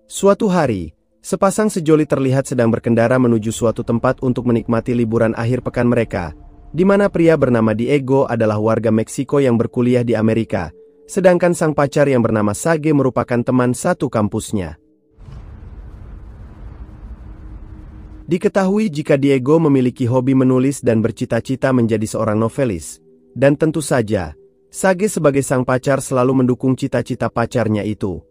Suatu hari, sepasang sejoli terlihat sedang berkendara menuju suatu tempat untuk menikmati liburan akhir pekan mereka, di mana pria bernama Diego adalah warga Meksiko yang berkuliah di Amerika, sedangkan sang pacar yang bernama Sage merupakan teman satu kampusnya. Diketahui jika Diego memiliki hobi menulis dan bercita-cita menjadi seorang novelis, dan tentu saja, Sage sebagai sang pacar selalu mendukung cita-cita pacarnya itu.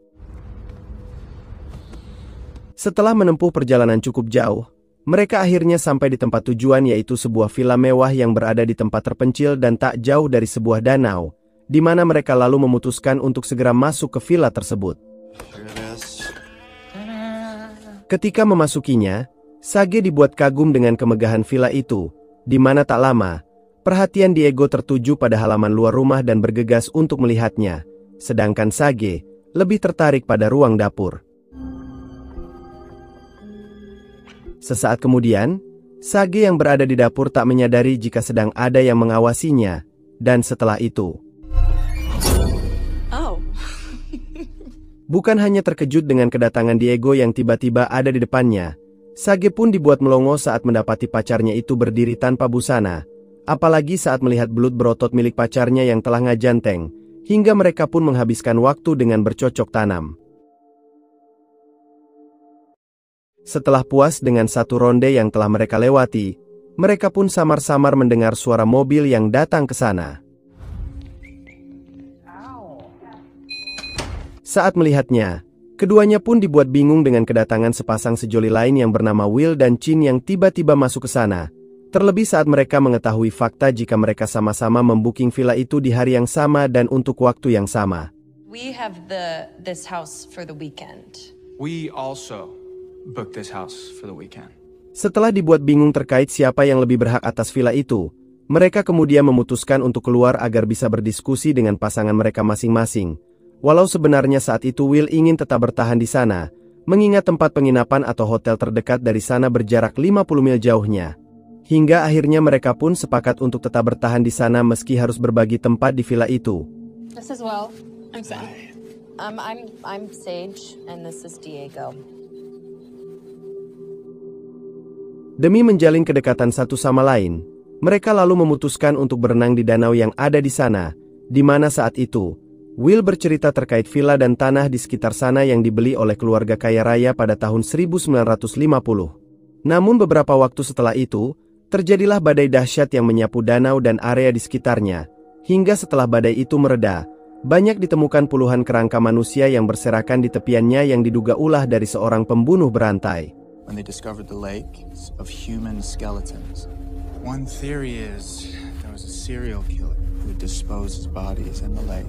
Setelah menempuh perjalanan cukup jauh, mereka akhirnya sampai di tempat tujuan, yaitu sebuah villa mewah yang berada di tempat terpencil dan tak jauh dari sebuah danau, di mana mereka lalu memutuskan untuk segera masuk ke villa tersebut. Ketika memasukinya, Sage dibuat kagum dengan kemegahan villa itu, di mana tak lama, perhatian Diego tertuju pada halaman luar rumah dan bergegas untuk melihatnya, sedangkan Sage lebih tertarik pada ruang dapur. Sesaat kemudian, Sage yang berada di dapur tak menyadari jika sedang ada yang mengawasinya, dan setelah itu, bukan hanya terkejut dengan kedatangan Diego yang tiba-tiba ada di depannya, Sage pun dibuat melongo saat mendapati pacarnya itu berdiri tanpa busana, apalagi saat melihat belut berotot milik pacarnya yang telah ngajanteng, hingga mereka pun menghabiskan waktu dengan bercocok tanam. Setelah puas dengan satu ronde yang telah mereka lewati, mereka pun samar-samar mendengar suara mobil yang datang ke sana. Saat melihatnya, keduanya pun dibuat bingung dengan kedatangan sepasang sejoli lain yang bernama Will dan Chin yang tiba-tiba masuk ke sana, terlebih saat mereka mengetahui fakta jika mereka sama-sama membooking villa itu di hari yang sama dan untuk waktu yang sama. We have this house for the weekend. We also booked this house for the weekend. Setelah dibuat bingung terkait siapa yang lebih berhak atas villa itu, mereka kemudian memutuskan untuk keluar agar bisa berdiskusi dengan pasangan mereka masing-masing. Walau sebenarnya saat itu Will ingin tetap bertahan di sana, mengingat tempat penginapan atau hotel terdekat dari sana berjarak 50 mil jauhnya. Hingga akhirnya mereka pun sepakat untuk tetap bertahan di sana meski harus berbagi tempat di villa itu. This is Will. I'm Sam. I'm Sage and this is Diego. Demi menjalin kedekatan satu sama lain, mereka lalu memutuskan untuk berenang di danau yang ada di sana, di mana saat itu Will bercerita terkait villa dan tanah di sekitar sana yang dibeli oleh keluarga kaya raya pada tahun 1950. Namun beberapa waktu setelah itu, terjadilah badai dahsyat yang menyapu danau dan area di sekitarnya. Hingga setelah badai itu mereda, banyak ditemukan puluhan kerangka manusia yang berserakan di tepiannya yang diduga ulah dari seorang pembunuh berantai. When they discovered the lake of human skeletons, one theory is there was a serial killer who disposed his bodies in the lake.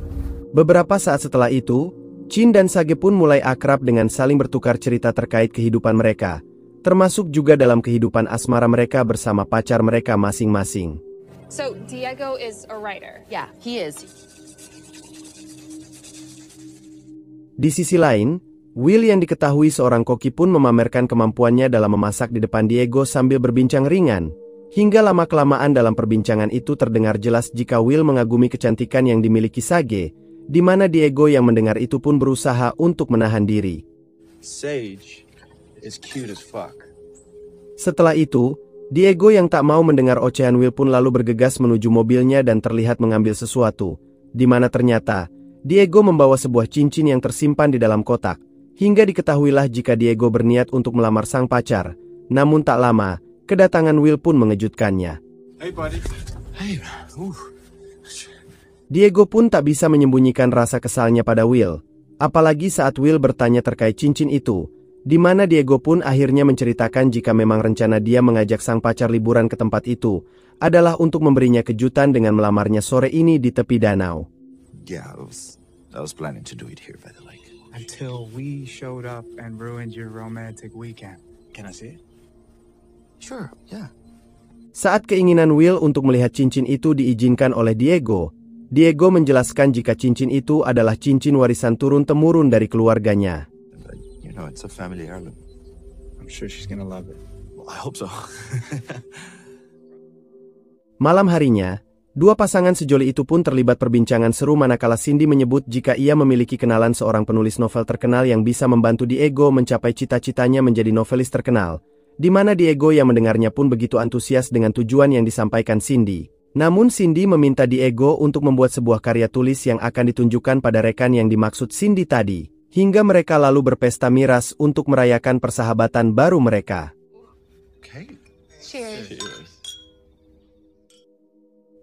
Beberapa saat setelah itu, Chin dan Sage pun mulai akrab dengan saling bertukar cerita terkait kehidupan mereka, termasuk juga dalam kehidupan asmara mereka bersama pacar mereka masing-masing. So Diego is a writer. Yeah, he is. Di sisi lain, Will yang diketahui seorang koki pun memamerkan kemampuannya dalam memasak di depan Diego sambil berbincang ringan. Hingga lama-kelamaan dalam perbincangan itu terdengar jelas jika Will mengagumi kecantikan yang dimiliki Sage, di mana Diego yang mendengar itu pun berusaha untuk menahan diri. Sage is cute as fuck. Setelah itu, Diego yang tak mau mendengar ocehan Will pun lalu bergegas menuju mobilnya dan terlihat mengambil sesuatu, di mana ternyata Diego membawa sebuah cincin yang tersimpan di dalam kotak, hingga diketahuilah jika Diego berniat untuk melamar sang pacar. Namun tak lama, kedatangan Will pun mengejutkannya. Hey buddy. Hey. Diego pun tak bisa menyembunyikan rasa kesalnya pada Will, apalagi saat Will bertanya terkait cincin itu, di mana Diego pun akhirnya menceritakan jika memang rencana dia mengajak sang pacar liburan ke tempat itu adalah untuk memberinya kejutan dengan melamarnya sore ini di tepi danau. Yeah, I was planning to do it here by the lake. Until we showed up and ruined your romantic weekend. Can I see it? Sure, yeah. Saat keinginan Will untuk melihat cincin itu diizinkan oleh Diego, Diego menjelaskan jika cincin itu adalah cincin warisan turun-temurun dari keluarganya. You know, it's a family heirloom. I'm sure she's gonna love it. Well, I hope so. Malam harinya, Dua pasangan sejoli itu pun terlibat perbincangan seru manakala Cindy menyebut jika ia memiliki kenalan seorang penulis novel terkenal yang bisa membantu Diego mencapai cita-citanya menjadi novelis terkenal, di mana Diego yang mendengarnya pun begitu antusias dengan tujuan yang disampaikan Cindy. Namun Cindy meminta Diego untuk membuat sebuah karya tulis yang akan ditunjukkan pada rekan yang dimaksud Cindy tadi, hingga mereka lalu berpesta miras untuk merayakan persahabatan baru mereka. Okay. Cheers.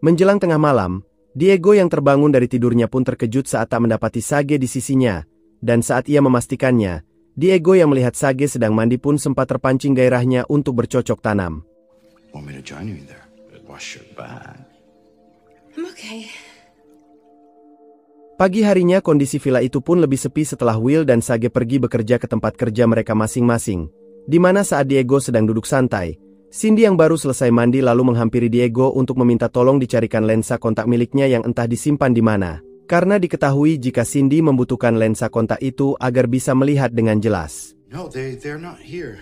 Menjelang tengah malam, Diego yang terbangun dari tidurnya pun terkejut saat tak mendapati Sage di sisinya, dan saat ia memastikannya, Diego yang melihat Sage sedang mandi pun sempat terpancing gairahnya untuk bercocok tanam. Want me to join you in there? Wash your back. I'm okay. Pagi harinya kondisi villa itu pun lebih sepi setelah Will dan Sage pergi bekerja ke tempat kerja mereka masing-masing, di mana saat Diego sedang duduk santai, Cindy yang baru selesai mandi lalu menghampiri Diego untuk meminta tolong dicarikan lensa kontak miliknya yang entah disimpan di mana. Karena diketahui jika Cindy membutuhkan lensa kontak itu agar bisa melihat dengan jelas. No, they're not here.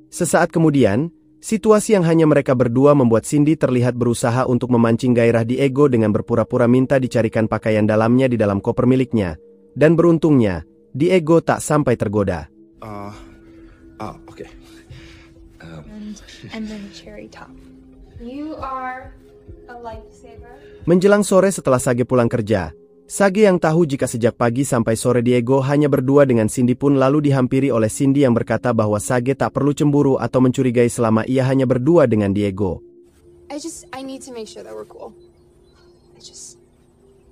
Sesaat kemudian, situasi yang hanya mereka berdua membuat Cindy terlihat berusaha untuk memancing gairah Diego dengan berpura-pura minta dicarikan pakaian dalamnya di dalam koper miliknya. Dan beruntungnya, Diego tak sampai tergoda. Okay. And then cherry top. You are a lifesaver. Menjelang sore setelah Sage pulang kerja, Sage yang tahu jika sejak pagi sampai sore Diego hanya berdua dengan Cindy pun lalu dihampiri oleh Cindy yang berkata bahwa Sage tak perlu cemburu atau mencurigai selama ia hanya berdua dengan Diego. I need to make sure that we're cool. I just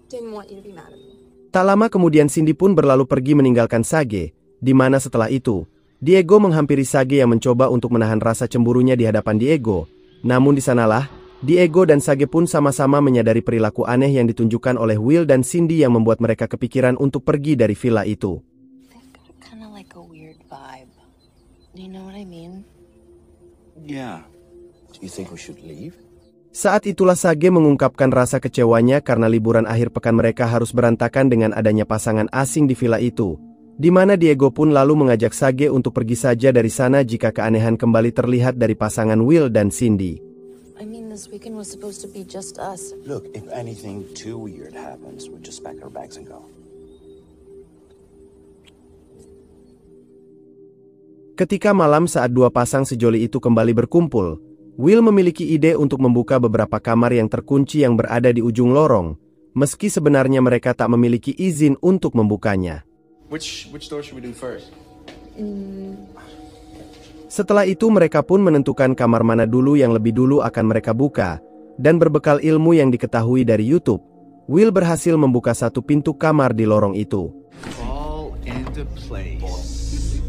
didn't want you to be mad at me. Tak lama kemudian Cindy pun berlalu pergi meninggalkan Sage, di mana setelah itu, Diego menghampiri Sage yang mencoba untuk menahan rasa cemburunya di hadapan Diego. Namun di sanalah, Diego dan Sage pun sama-sama menyadari perilaku aneh yang ditunjukkan oleh Will dan Cindy yang membuat mereka kepikiran untuk pergi dari villa itu. Kinda like a weird vibe. You know what I mean? Yeah. Do you think we should leave? Saat itulah Sage mengungkapkan rasa kecewanya karena liburan akhir pekan mereka harus berantakan dengan adanya pasangan asing di villa itu. Di mana Diego pun lalu mengajak Sage untuk pergi saja dari sana jika keanehan kembali terlihat dari pasangan Will dan Cindy. I mean, this weekend was supposed to be just us. Look, if anything too weird happens, we'll just pack our bags and go. Ketika malam saat dua pasang sejoli itu kembali berkumpul, Will memiliki ide untuk membuka beberapa kamar yang terkunci yang berada di ujung lorong, meski sebenarnya mereka tak memiliki izin untuk membukanya. Which door should we do first? Setelah itu mereka pun menentukan kamar mana dulu yang lebih dulu akan mereka buka, dan berbekal ilmu yang diketahui dari YouTube, Will berhasil membuka satu pintu kamar di lorong itu. Fall into place.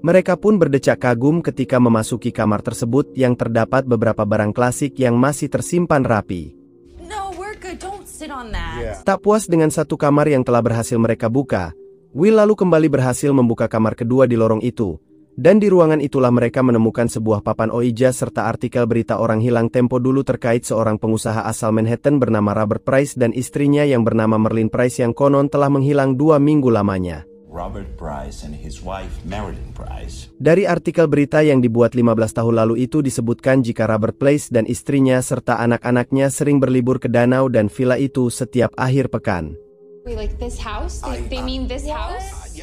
Mereka pun berdecak kagum ketika memasuki kamar tersebut yang terdapat beberapa barang klasik yang masih tersimpan rapi. No, we're good. Don't sit on that. Tak puas dengan satu kamar yang telah berhasil mereka buka, Will lalu kembali berhasil membuka kamar kedua di lorong itu, dan di ruangan itulah mereka menemukan sebuah papan Ouija serta artikel berita orang hilang tempo dulu terkait seorang pengusaha asal Manhattan bernama Robert Price dan istrinya yang bernama Merlin Price yang konon telah menghilang 2 minggu lamanya. Robert Price and his wife Marilyn Price. Dari artikel berita yang dibuat 15 tahun lalu itu disebutkan jika Robert Price dan istrinya serta anak-anaknya sering berlibur ke danau dan villa itu setiap akhir pekan. Wait, like this house? They mean this house?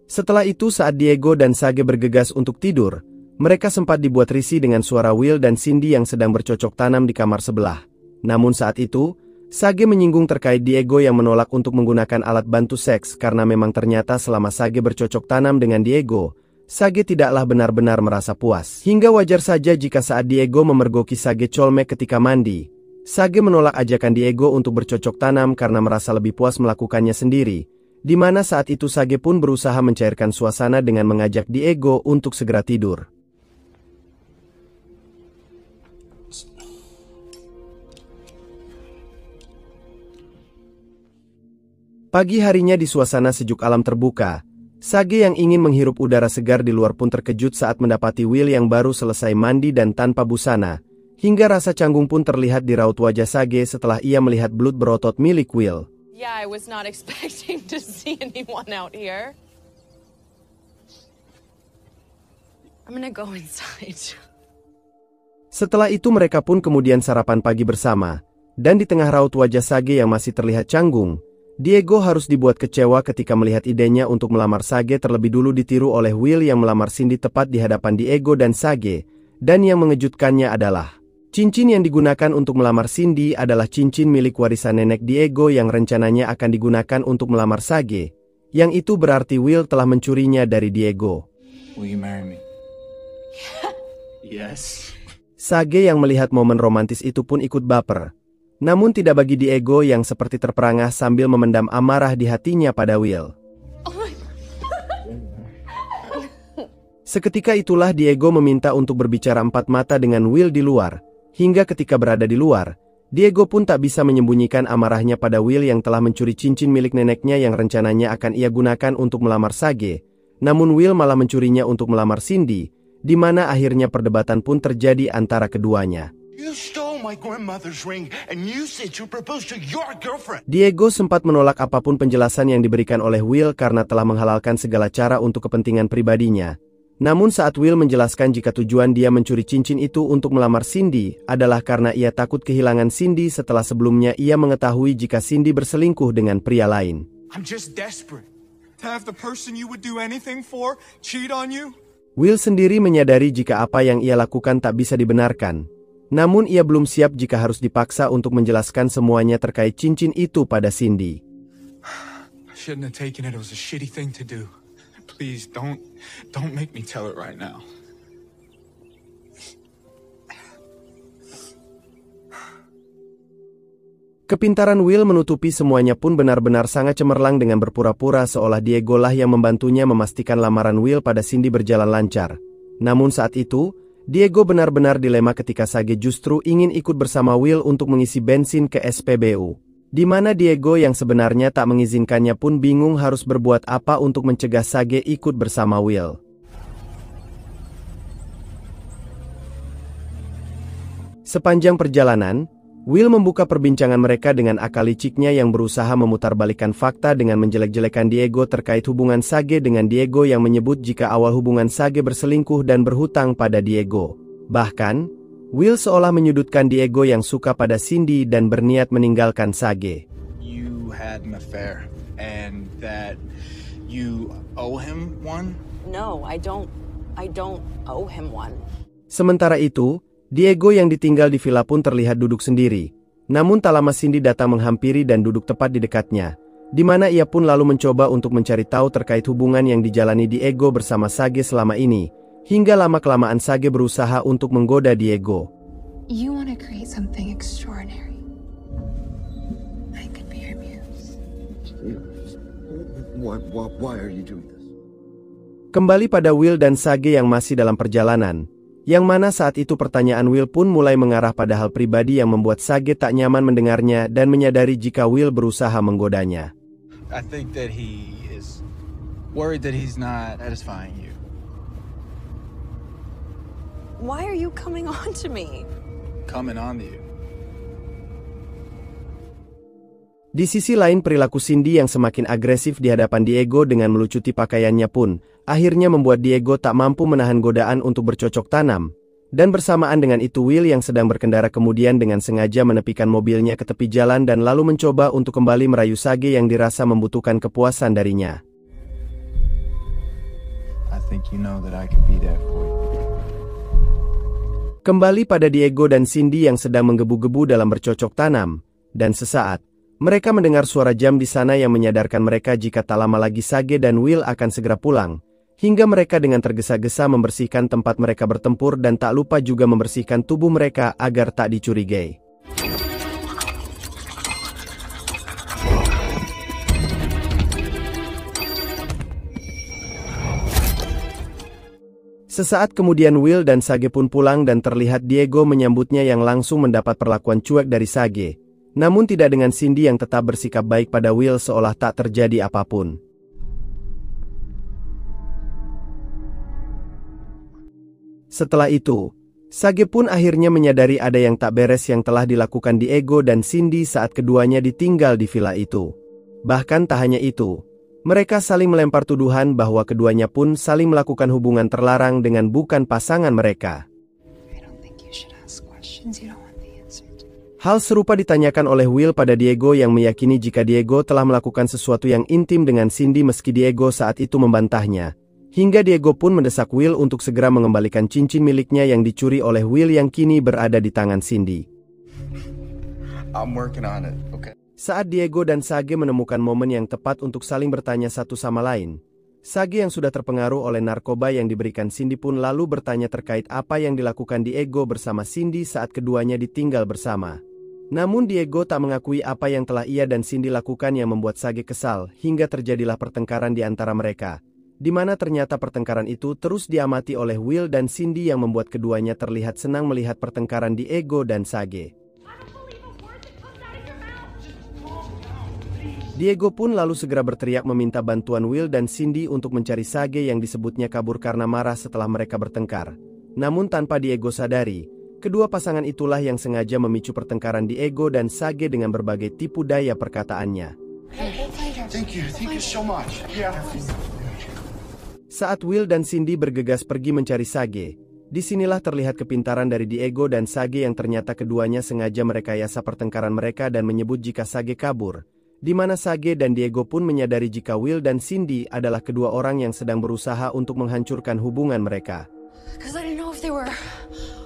Setelah itu saat Diego dan Sage bergegas untuk tidur, mereka sempat dibuat risih dengan suara Will dan Cindy yang sedang bercocok tanam di kamar sebelah. Namun saat itu, Sage menyinggung terkait Diego yang menolak untuk menggunakan alat bantu seks karena memang ternyata selama Sage bercocok tanam dengan Diego, Sage tidaklah benar-benar merasa puas. Hingga wajar saja jika saat Diego memergoki Sage colmek ketika mandi, Sage menolak ajakan Diego untuk bercocok tanam karena merasa lebih puas melakukannya sendiri, di mana saat itu Sage pun berusaha mencairkan suasana dengan mengajak Diego untuk segera tidur. Pagi harinya di suasana sejuk alam terbuka, Sage yang ingin menghirup udara segar di luar pun terkejut saat mendapati Will yang baru selesai mandi dan tanpa busana, hingga rasa canggung pun terlihat di raut wajah Sage setelah ia melihat belut berotot milik Will. Yeah, I was not expecting to see anyone out here. I'm gonna go inside. Setelah itu mereka pun kemudian sarapan pagi bersama, dan di tengah raut wajah Sage yang masih terlihat canggung, Diego harus dibuat kecewa ketika melihat idenya untuk melamar Sage terlebih dulu ditiru oleh Will yang melamar Cindy tepat di hadapan Diego dan Sage, dan yang mengejutkannya adalah cincin yang digunakan untuk melamar Cindy adalah cincin milik warisan nenek Diego yang rencananya akan digunakan untuk melamar Sage, yang itu berarti Will telah mencurinya dari Diego. Will you marry me? Yes. Sage yang melihat momen romantis itu pun ikut baper. Namun tidak bagi Diego yang seperti terperangah sambil memendam amarah di hatinya pada Will. Seketika itulah Diego meminta untuk berbicara empat mata dengan Will di luar. Hingga ketika berada di luar, Diego pun tak bisa menyembunyikan amarahnya pada Will yang telah mencuri cincin milik neneknya yang rencananya akan ia gunakan untuk melamar Sage. Namun Will malah mencurinya untuk melamar Cindy, di mana akhirnya perdebatan pun terjadi antara keduanya. Diego sempat menolak apapun penjelasan yang diberikan oleh Will karena telah menghalalkan segala cara untuk kepentingan pribadinya. Namun saat Will menjelaskan jika tujuan dia mencuri cincin itu untuk melamar Cindy adalah karena ia takut kehilangan Cindy setelah sebelumnya ia mengetahui jika Cindy berselingkuh dengan pria lain. I'm just desperate to have the person you would do anything for cheat on you. Will sendiri menyadari jika apa yang ia lakukan tak bisa dibenarkan. Namun ia belum siap jika harus dipaksa untuk menjelaskan semuanya terkait cincin itu pada Cindy. I shouldn't have taken it. It was a shitty thing to do. Please don't make me tell it right now. Kepintaran Will menutupi semuanya pun benar-benar sangat cemerlang dengan berpura-pura seolah Diego lah yang membantunya memastikan lamaran Will pada Cindy berjalan lancar. Namun saat itu, Diego benar-benar dilema ketika Sage justru ingin ikut bersama Will untuk mengisi bensin ke SPBU. Di mana Diego yang sebenarnya tak mengizinkannya pun bingung harus berbuat apa untuk mencegah Sage ikut bersama Will. Sepanjang perjalanan, Will membuka perbincangan mereka dengan akal liciknya yang berusaha memutarbalikkan fakta dengan menjelek-jelekan Diego terkait hubungan Sage dengan Diego yang menyebut jika awal hubungan Sage berselingkuh dan berhutang pada Diego. Bahkan, Will seolah menyudutkan Diego yang suka pada Cindy dan berniat meninggalkan Sage. You had an affair and that you owe him one? No, I don't owe him one. Sementara itu, Diego yang ditinggal di villa pun terlihat duduk sendiri. Namun tak lama Cindy datang menghampiri dan duduk tepat di dekatnya, di mana ia pun lalu mencoba untuk mencari tahu terkait hubungan yang dijalani Diego bersama Sage selama ini, hingga lama-kelamaan Sage berusaha untuk menggoda Diego. You want to create something extraordinary. I could be your muse. Why are you doing this? Kembali pada Will dan Sage yang masih dalam perjalanan, yang mana saat itu pertanyaan Will pun mulai mengarah pada hal pribadi yang membuat Sage tak nyaman mendengarnya dan menyadari jika Will berusaha menggodanya. I think that he is worried that he's not satisfying you. Why are you coming on to me? Coming on to you. Di sisi lain perilaku Cindy yang semakin agresif di hadapan Diego dengan melucuti pakaiannya pun, akhirnya membuat Diego tak mampu menahan godaan untuk bercocok tanam. Dan bersamaan dengan itu Will yang sedang berkendara kemudian dengan sengaja menepikan mobilnya ke tepi jalan dan lalu mencoba untuk kembali merayu Sage yang dirasa membutuhkan kepuasan darinya. I think you know that I could be there for you. Kembali pada Diego dan Cindy yang sedang menggebu-gebu dalam bercocok tanam, dan sesaat mereka mendengar suara jam di sana yang menyadarkan mereka jika tak lama lagi Sage dan Will akan segera pulang, hingga mereka dengan tergesa-gesa membersihkan tempat mereka bertempur dan tak lupa juga membersihkan tubuh mereka agar tak dicurigai. Sesaat kemudian Will dan Sage pun pulang dan terlihat Diego menyambutnya yang langsung mendapat perlakuan cuek dari Sage. Namun tidak dengan Cindy yang tetap bersikap baik pada Will seolah tak terjadi apapun. Setelah itu, Sage pun akhirnya menyadari ada yang tak beres yang telah dilakukan Diego dan Cindy saat keduanya ditinggal di villa itu. Bahkan tak hanya itu, mereka saling melempar tuduhan bahwa keduanya pun saling melakukan hubungan terlarang dengan bukan pasangan mereka. I don't think you should ask questions you don't want the answers. Hal serupa ditanyakan oleh Will pada Diego yang meyakini jika Diego telah melakukan sesuatu yang intim dengan Cindy meski Diego saat itu membantahnya. Hingga Diego pun mendesak Will untuk segera mengembalikan cincin miliknya yang dicuri oleh Will yang kini berada di tangan Cindy. I'm working on it, okay? Saat Diego dan Sage menemukan momen yang tepat untuk saling bertanya satu sama lain, Sage yang sudah terpengaruh oleh narkoba yang diberikan Cindy pun lalu bertanya terkait apa yang dilakukan Diego bersama Cindy saat keduanya ditinggal bersama. Namun Diego tak mengakui apa yang telah ia dan Cindy lakukan yang membuat Sage kesal hingga terjadilah pertengkaran di antara mereka, di mana ternyata pertengkaran itu terus diamati oleh Will dan Cindy yang membuat keduanya terlihat senang melihat pertengkaran Diego dan Sage. Diego pun lalu segera berteriak meminta bantuan Will dan Cindy untuk mencari Sage yang disebutnya kabur karena marah setelah mereka bertengkar. Namun tanpa Diego sadari, kedua pasangan itulah yang sengaja memicu pertengkaran Diego dan Sage dengan berbagai tipu daya perkataannya. Thank you so much. Yeah. Saat Will dan Cindy bergegas pergi mencari Sage, disinilah terlihat kepintaran dari Diego dan Sage yang ternyata keduanya sengaja merekayasa pertengkaran mereka dan menyebut jika Sage kabur, di mana Sage dan Diego pun menyadari jika Will dan Cindy adalah kedua orang yang sedang berusaha untuk menghancurkan hubungan mereka.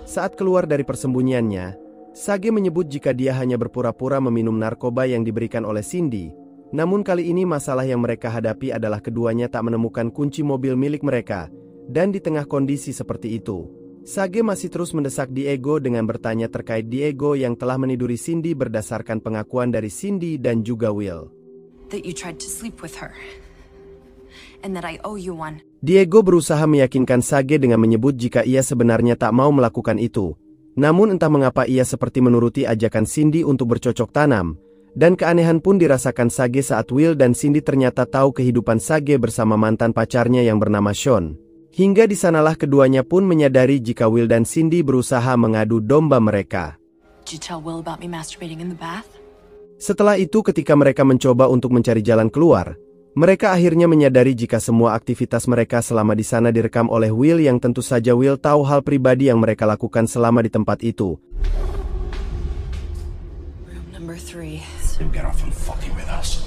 Saat keluar dari persembunyiannya, Sage menyebut jika dia hanya berpura-pura meminum narkoba yang diberikan oleh Cindy. Namun kali ini masalah yang mereka hadapi adalah keduanya tak menemukan kunci mobil milik mereka, dan di tengah kondisi seperti itu, Sage masih terus mendesak Diego dengan bertanya terkait Diego yang telah meniduri Cindy berdasarkan pengakuan dari Cindy dan juga Will. That you tried to sleep with her. And that I owe you one. Diego berusaha meyakinkan Sage dengan menyebut jika ia sebenarnya tak mau melakukan itu. Namun entah mengapa ia seperti menuruti ajakan Cindy untuk bercocok tanam, dan keanehan pun dirasakan Sage saat Will dan Cindy ternyata tahu kehidupan Sage bersama mantan pacarnya yang bernama Sean. Hingga di sanalah keduanya pun menyadari jika Will dan Cindy berusaha mengadu domba mereka. Did you tell Will about me masturbating in the bath? Setelah itu ketika mereka mencoba untuk mencari jalan keluar, mereka akhirnya menyadari jika semua aktivitas mereka selama di sana direkam oleh Will yang tentu saja Will tahu hal pribadi yang mereka lakukan selama di tempat itu. Room number 3. Get off and fucking with us.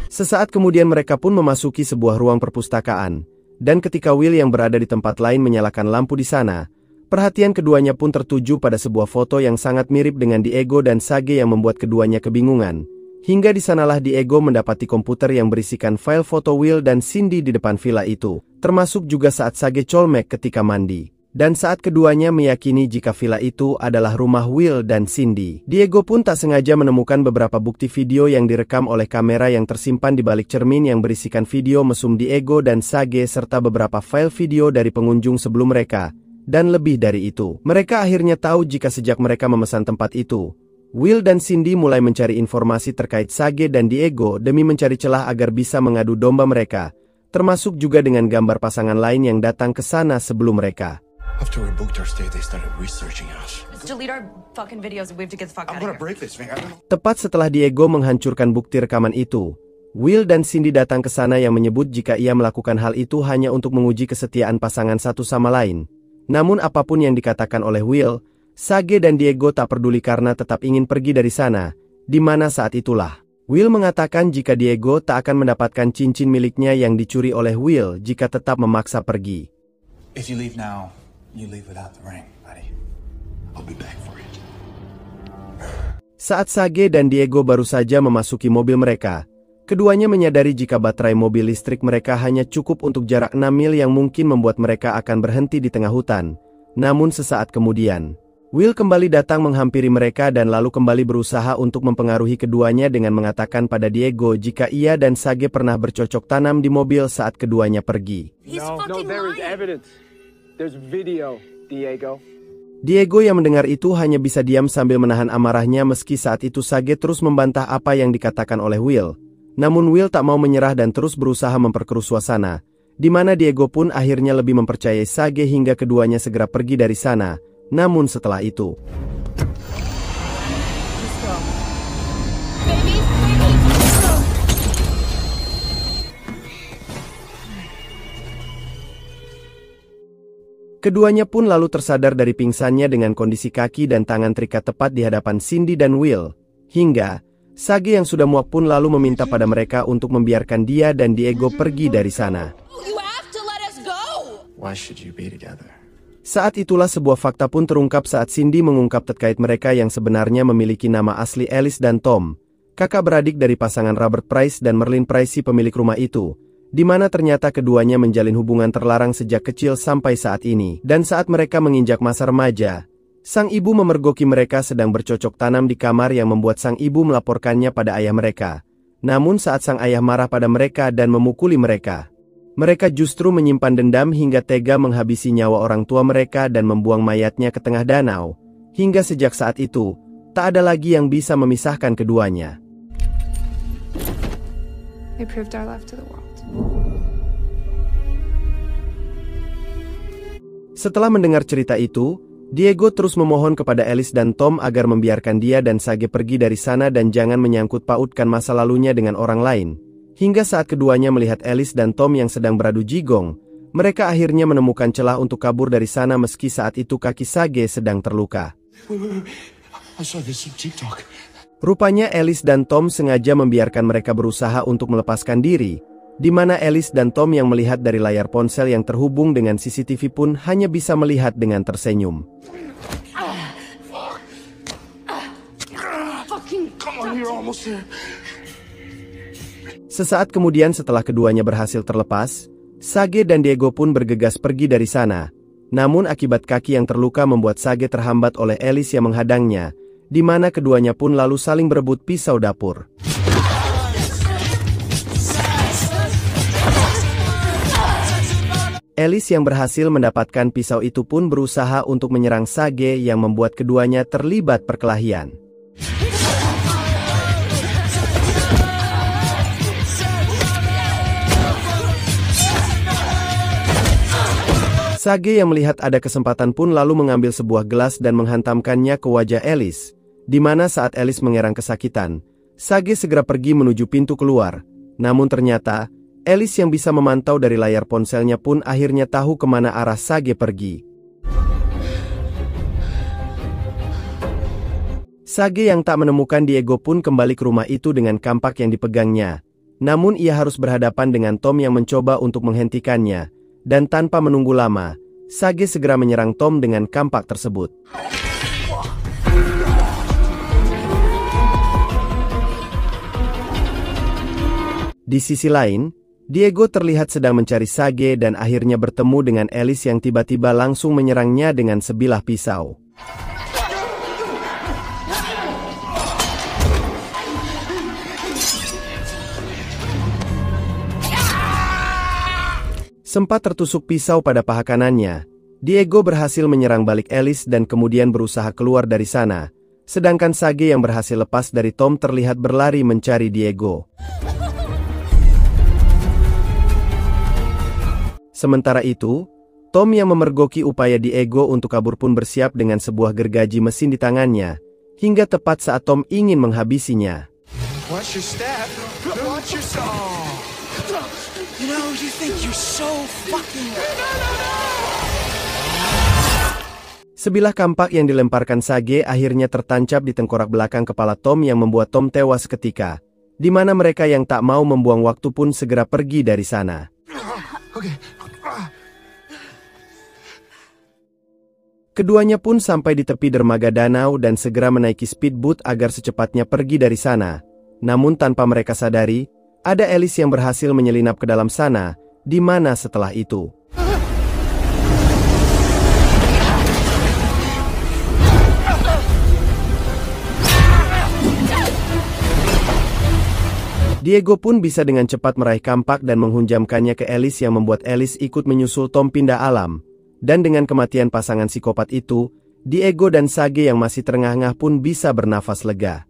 Sesaat kemudian mereka pun memasuki sebuah ruang perpustakaan, dan ketika Will yang berada di tempat lain menyalakan lampu di sana, perhatian keduanya pun tertuju pada sebuah foto yang sangat mirip dengan Diego dan Sage yang membuat keduanya kebingungan. Hingga di sanalah Diego mendapati komputer yang berisikan file foto Will dan Cindy di depan villa itu, termasuk juga saat Sage colmek ketika mandi. Dan saat keduanya meyakini jika villa itu adalah rumah Will dan Cindy, Diego pun tak sengaja menemukan beberapa bukti video yang direkam oleh kamera yang tersimpan di balik cermin yang berisikan video mesum Diego dan Sage serta beberapa file video dari pengunjung sebelum mereka. Dan lebih dari itu, mereka akhirnya tahu jika sejak mereka memesan tempat itu, Will dan Cindy mulai mencari informasi terkait Sage dan Diego demi mencari celah agar bisa mengadu domba mereka, termasuk juga dengan gambar pasangan lain yang datang ke sana sebelum mereka. After we booked our stay, they started researching us. Let's delete our fucking videos and we have to get the fuck out of here. break this, man. Tepat setelah Diego menghancurkan bukti rekaman itu, Will dan Cindy datang ke sana yang menyebut jika ia melakukan hal itu hanya untuk menguji kesetiaan pasangan satu sama lain. Namun apapun yang dikatakan oleh Will, Sage dan Diego tak peduli karena tetap ingin pergi dari sana, di mana saat itulah Will mengatakan jika Diego tak akan mendapatkan cincin miliknya yang dicuri oleh Will jika tetap memaksa pergi. If you leave now, you leave without the ring, buddy. I'll be back for it. Saat Sage dan Diego baru saja memasuki mobil mereka, keduanya menyadari jika baterai mobil listrik mereka hanya cukup untuk jarak 6 mil yang mungkin membuat mereka akan berhenti di tengah hutan. Namun sesaat kemudian, Will kembali datang menghampiri mereka dan lalu kembali berusaha untuk mempengaruhi keduanya dengan mengatakan pada Diego jika ia dan Sage pernah bercocok tanam di mobil saat keduanya pergi. No, there is evidence. There's video, Diego. Diego yang mendengar itu hanya bisa diam sambil menahan amarahnya meski saat itu Sage terus membantah apa yang dikatakan oleh Will. Namun Will tak mau menyerah dan terus berusaha memperkeruh suasana, di mana Diego pun akhirnya lebih mempercayai Sage hingga keduanya segera pergi dari sana. Namun setelah itu, Keduanya pun lalu tersadar dari pingsannya dengan kondisi kaki dan tangan terikat tepat di hadapan Cindy dan Will. Hingga, Sage yang sudah muak pun lalu meminta pada mereka untuk membiarkan dia dan Diego pergi dari sana. Why should you be together? Saat itulah sebuah fakta pun terungkap saat Cindy mengungkap terkait mereka yang sebenarnya memiliki nama asli Alice dan Tom, kakak beradik dari pasangan Robert Price dan Merlin Price, pemilik rumah itu, di mana ternyata keduanya menjalin hubungan terlarang sejak kecil sampai saat ini. Dan saat mereka menginjak masa remaja, sang ibu memergoki mereka sedang bercocok tanam di kamar yang membuat sang ibu melaporkannya pada ayah mereka. Namun saat sang ayah marah pada mereka dan memukuli mereka, mereka justru menyimpan dendam hingga tega menghabisi nyawa orang tua mereka dan membuang mayatnya ke tengah danau. Hingga sejak saat itu, tak ada lagi yang bisa memisahkan keduanya. They proved our love to the world. Setelah mendengar cerita itu, Diego terus memohon kepada Alice dan Tom agar membiarkan dia dan Sage pergi dari sana dan jangan menyangkut pautkan masa lalunya dengan orang lain. Hingga saat keduanya melihat Alice dan Tom yang sedang beradu jigong, mereka akhirnya menemukan celah untuk kabur dari sana meski saat itu kaki Sage sedang terluka. Rupanya Alice dan Tom sengaja membiarkan mereka berusaha untuk melepaskan diri, di mana Alice dan Tom yang melihat dari layar ponsel yang terhubung dengan CCTV pun hanya bisa melihat dengan tersenyum. Sesaat kemudian setelah keduanya berhasil terlepas, Sage dan Diego pun bergegas pergi dari sana. Namun akibat kaki yang terluka membuat Sage terhambat oleh Alice yang menghadangnya, di mana keduanya pun lalu saling berebut pisau dapur. Alice yang berhasil mendapatkan pisau itu pun berusaha untuk menyerang Sage yang membuat keduanya terlibat perkelahian. Sage yang melihat ada kesempatan pun lalu mengambil sebuah gelas dan menghantamkannya ke wajah Alice, di mana saat Alice mengerang kesakitan, Sage segera pergi menuju pintu keluar. Namun ternyata, Alice yang bisa memantau dari layar ponselnya pun akhirnya tahu kemana arah Sage pergi. Sage yang tak menemukan Diego pun kembali ke rumah itu dengan kampak yang dipegangnya. Namun ia harus berhadapan dengan Tom yang mencoba untuk menghentikannya. Dan tanpa menunggu lama, Sage segera menyerang Tom dengan kampak tersebut. Di sisi lain, Diego terlihat sedang mencari Sage dan akhirnya bertemu dengan Alice yang tiba-tiba langsung menyerangnya dengan sebilah pisau. Sempat tertusuk pisau pada paha kanannya, Diego berhasil menyerang balik Alice dan kemudian berusaha keluar dari sana, sedangkan Sage yang berhasil lepas dari Tom terlihat berlari mencari Diego. Sementara itu, Tom yang memergoki upaya Diego untuk kabur pun bersiap dengan sebuah gergaji mesin di tangannya, hingga tepat saat Tom ingin menghabisinya. Watch your step. Watch your step. You know, you think you're so fucking... Sebilah kampak yang dilemparkan Sage akhirnya tertancap di tengkorak belakang kepala Tom yang membuat Tom tewas seketika, di mana mereka yang tak mau membuang waktu pun segera pergi dari sana. Keduanya pun sampai di tepi dermaga danau dan segera menaiki speedboat agar secepatnya pergi dari sana. Namun tanpa mereka sadari, ada Alice yang berhasil menyelinap ke dalam sana, di mana setelah itu Diego pun bisa dengan cepat meraih kampak dan menghunjamkannya ke Alice yang membuat Alice ikut menyusul Tom pindah alam. Dan dengan kematian pasangan psikopat itu, Diego dan Sage yang masih terengah-engah pun bisa bernafas lega.